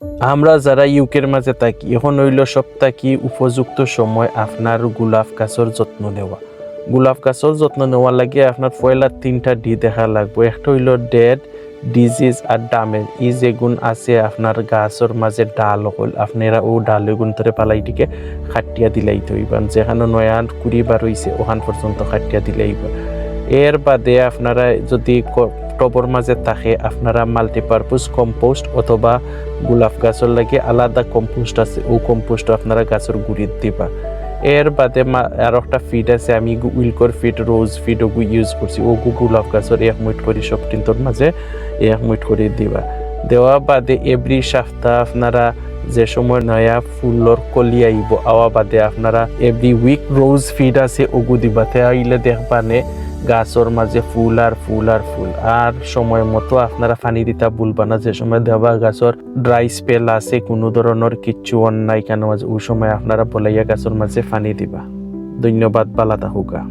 আমরা যারা ইউকের মাঝে থাকি এখন হইল সপ্তাহে উপযুক্ত সময় আপনার গোলাপ গাছের যত্ন নেওয়া। গোলাপ গাছের যত্ন নেওয়ার লাগে আপনার পয়লা 3টা ডি দেখা লাগবে। একটা হইল ডেড, ডিজিজ আর ড্যামেজ। ই যেগুন আছে আপনার গাছের মাঝে ডাল হল, আপনারা ও ডালে গুণ ধরে পালাইটিকে খাটিয়া দিলাইতে হইবেন। যেখানে নয়া কুড়ি বার হইছে ওখান পর্যন্ত খাটিয়া দিলাইবা। এর বাদে আপনারা যদি টবর মাঝে থাকে আপনারা মাল্টিপারপাস কম্পোস্ট অথবা গোলাপ গাছের লাগে আলাদা কম্পোস্ট আছে, ও কম্পোস্ট আপনারা গাছের গুড়িত দিবা। এর বাদে আর একটা ফিড আছে, আমি উইলকর ফিড, রোজ ফিড ওগু ইউজ করছি। ওগু গোলাপ গাছের 1 মুঠ করে সব টিন্তর মাঝে 1 মুঠ করে দিবা। দেওয়া বাদে এভরি সপ্তাহ আপনারা যে সময় নয়া ফুলর কলি আইব আওয়া বাদে আপনারা এভরি উইক রোজ ফিড আছে ওগু দিবা। তাইলে দেখবানে গাছর মাঝে ফুল আর ফুল আর ফুল। আর সময় মতো আপনারা পানি দিতা ভুলবা না। যে সময় দেবা গাছর ড্রাই স্পেল আছে, কোনো ধরনের কিচ্ছু অন্যায় কেন ওই সময় আপনারা বলাইয়া গাছর মাঝে পানি দিবা। ধন্যবাদ, বালা থাকুকা।